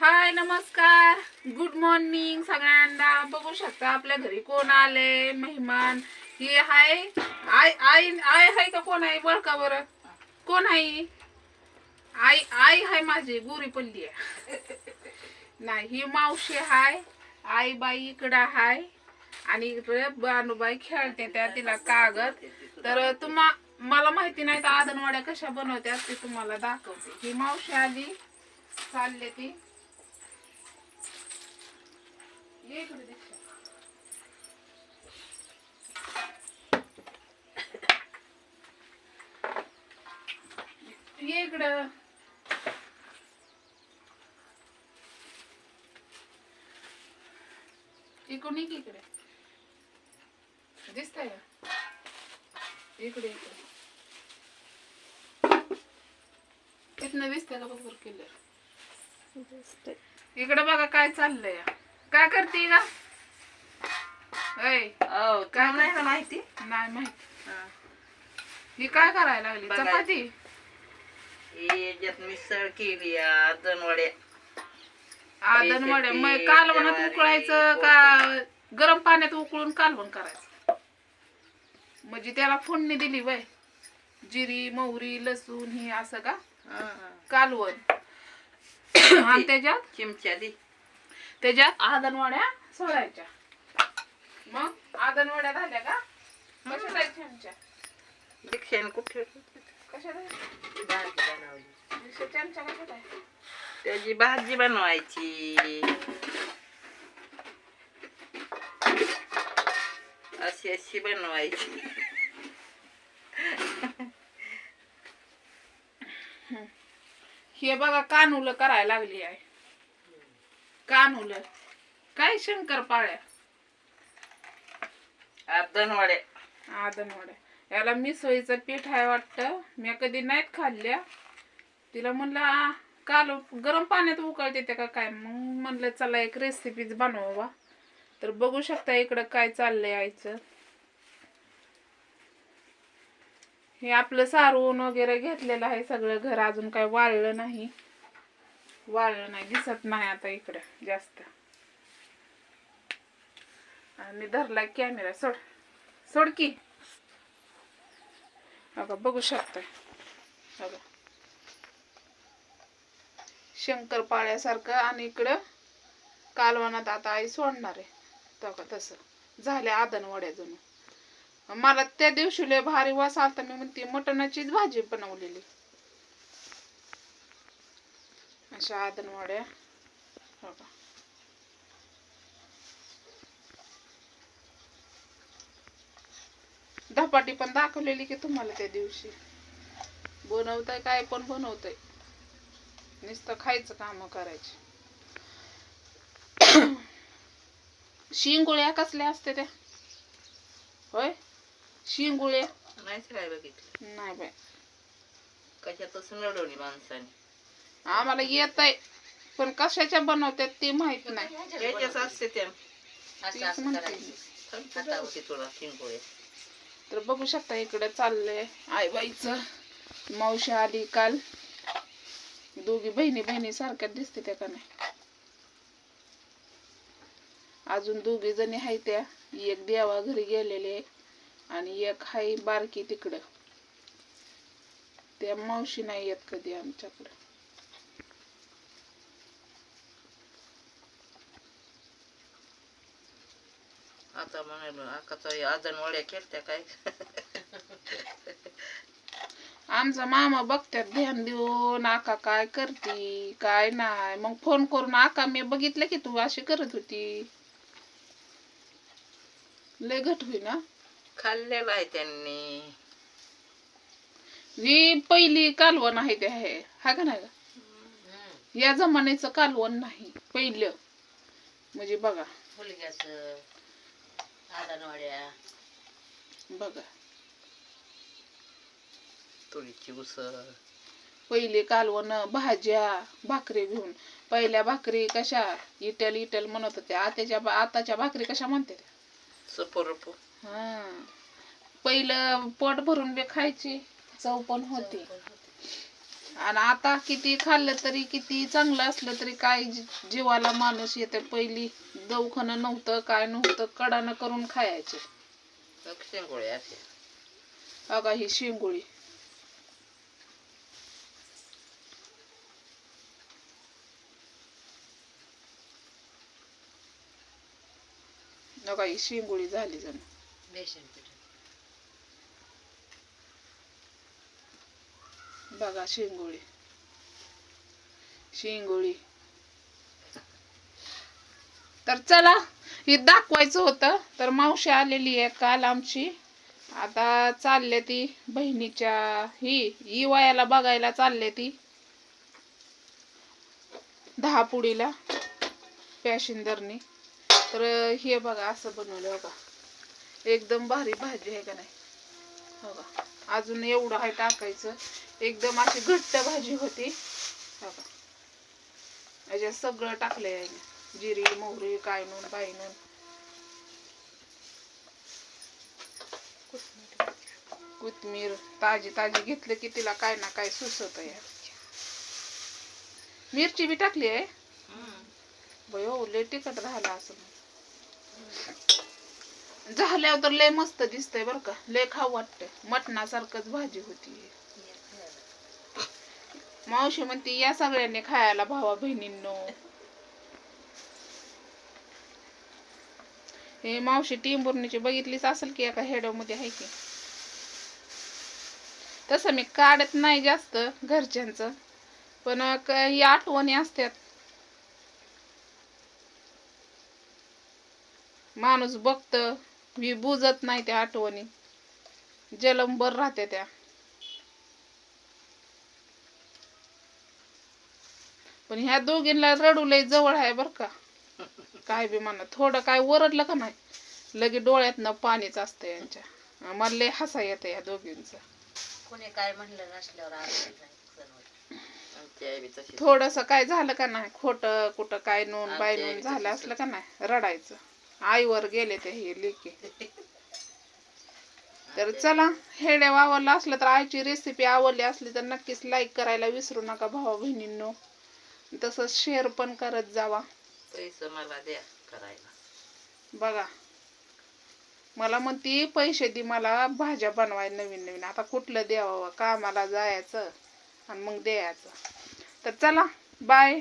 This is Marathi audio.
हाय नमस्कार गुड मॉर्निंग सगळ्यांना. बघू शकता आपल्या घरी कोण आले मेहमान. हे हाय आई आई आई हाय का कोण आहे बरं का बरं. कोण आहे आई आई हाय माझी गोरी पल्ली आहे. नाही ही मावशी हाय. आई बाई इकडं हाय आणि इकडे बानुबाई खेळते त्या तिला कागद. तर मला माहिती नाही तर आदनवाड्या कशा बनवतात ते तुम्हाला दाखवते. ही मावशी आली चालले ती ये इकडे दीक्षा. ये इकडं. इकडून ये की इकडे दिसतंय का? इकडे इकडे इथनं दिसतंय का बरोबर क्लिअर. इकडे बघा काय चाललंय. काय करते का काय नाही का माहिती नाही माहिती. ही काय करायला लागली चपाती. याच्यात मिसळ केली दनवड्या. आदनवड्या मग कालवणात उकळायचं का गरम पाण्यात उकळून कालवण करायचं. म्हणजे त्याला फोडणी दिली वय जिरी मोहरी लसूण ही असं का कालवण. आणि त्याच्यात चिमच्या दे त्याच्यात आदनवड्या सोडायच्या. मग आदनवड्या झाल्या का कशा जायच्या आमच्या दीक्षाने कुठे कशा भाजी बनवली. चमचा कशा आहे. त्याची भाजी बनवायची अशी अशी बनवायची. हे बघा कानुलं करायला लागली आहे. कानुलं काय शंकरपाळ्या दनवड्या आदनवड्या. याला मिसळीचं पीठ आहे वाटतं. मी कधी नाहीत खाल्ल्या. तिला म्हणलं काल गरम पाण्यात उकळते ते का काय. मग म्हणलं चला एक रेसिपीच बनवा. तर बघू शकता इकडं काय चाललंय आईचं. हे आपलं सारवून वगैरे घेतलेलं आहे सगळं. घर अजून काय वाळलं नाही. वाळलं नाही दिसत नाही आता इकडं जास्त. आणि धरला कॅमेरा सोड सोड की. बघा बघू शकताय बघा शंकरपाळ्यासारखं. आणि इकडं कालवणात आता आई सोडणार आहे. बघा तसं झाल्या आदनवड्या जणू. मला त्या दिवशी लय भारी वास आलता. मी म्हणते मटणाचीच भाजी बनवलेली. अशा आदनवड्या बघा. धपाटी पण दाखवलेली की तुम्हाला त्या दिवशी. बनवताय काय पण बनवताय नुसतं खायचं काम करायची. शिंगोळ्या कसल्या असते त्या होय शिंगोळ्या नाहीच काय बघितलं नाही बाय. कशातच लढवली माणसाने. आम्हाला येत आहे पण कशाच्या बनवतात ते माहित नाही. याच्याच असते त्या तीच म्हणते मी. हातावरती तुला शिंगोळे. तर बघू शकता इकडे चाललंय आईबाईचं. मावशी आली काल. दोघी बहिणी बहिणी सारख्या दिसते त्या का नाही. अजून दोघी जणी आहे त्या. एक देवा घरी गेलेले आणि एक हाय बारकी तिकडं. त्या मावशी नाही येत कधी आमच्याकडं. आता म्हणाल आकाचा आदनवड्या केलत्या काय. आमचा मामा बघत्यात ध्यान देऊन आका काय करती काय नाही. मग फोन करून आका मी बघितलं की तू अशी करत होती. लय घट होई ना. खाल्लेला आहे त्यांनी. ही पहिली कालवण आहे ते आहे हा का नाही का. या जमान्याचं कालवण नाही पहिलं. म्हणजे बघा हुलग्याचं आदनवड्या बघा तुरीची उसळ. पहिले कालवण भाज्या भाकरी घेऊन. पहिल्या भाकरी कशा इटल इटल म्हणत होत्या. आताच्या भाकरी कशा म्हणते त्या सपोरपो. हा पहिलं पोट भरून बी खायची चव पण होती. आणि आता किती खाल्लं तरी किती चांगलं असलं तरी काय जीवाला माणूस येते. पहिली दवाखानं नव्हतं काय नव्हतं, कडानं करून खायचे. शेंगोळे असे अगा ही शेंगोळी अगा ही शेंगोळी झाली जण. बेसन पीठ बघा शेंगोळी शेंगोळी. तर चला हे दाखवायचं होतं. तर मावशी आलेली आहे काल आमची. आता चालले ती बहिणीच्या ही वयाला बघायला चालले ती 10 पुडीला पॅशिंदरनी. तर हे बघा असं बनवलं बघा. एकदम भारी भाजी आहे का नाही. बघा अजून एवढं आहे टाकायचं. एकदम अशी घट्ट भाजी होती बघा. याच्यात सगळं टाकलंय आहे. जिरी मोहरी काय नून बाई नून कोथिंबीर ताजी ताजी घेतलं की तिला काय ना काय सुचत आहे. मिरची बी टाकली आहे. बयो लय तिखट राहिला असं झाल्यावर तर लय मस्त दिसतंय बर का. लय खाऊ वाटतंय. मटणासारखंच भाजी होती. मावशी म्हणते या सगळ्यांनी खायला भावा बहिणींनो. हे मावशी टिंबुर्णीची बघितलीच असेल की एका हेडो मध्ये आहे की. तसं मी काढत नाही जास्त घरच्यांचं, पण ही आठवणी असतात. माणूस बघत मी बुजत नाही त्या आठवणी, जलमभर राहते त्या. पण ह्या दोघींना रडू लय जवळ आहे बर का. काय बी म्हणा थोडं काय ओरडलं का नाही लगे डोळ्यातनं पाणीच असतं यांच्या. मला लय हसा येतं या दोघींचं. कोणी काय म्हणलं नसल्यावर थोडस काय झालं का नाही खोट कुठं काय नोंद बाय नोंद झालं असलं का नाही रडायचं. आईवर गेले ते हे लेकी. तर चला हेड्या वावरला असलं तर आईची रेसिपी आवडली असली तर नक्कीच लाईक करायला विसरू नका भावा बहिणींनो. तसंच शेअर पण करत जावा. पैसे मला द्या करायला. बघा मला म्हणती पैसे दे मला भाज्या बनवायला नवीन नवीन. आता कुठलं द्यावं, कामाला जायचं आणि मग द्यायचं. तर चला बाय.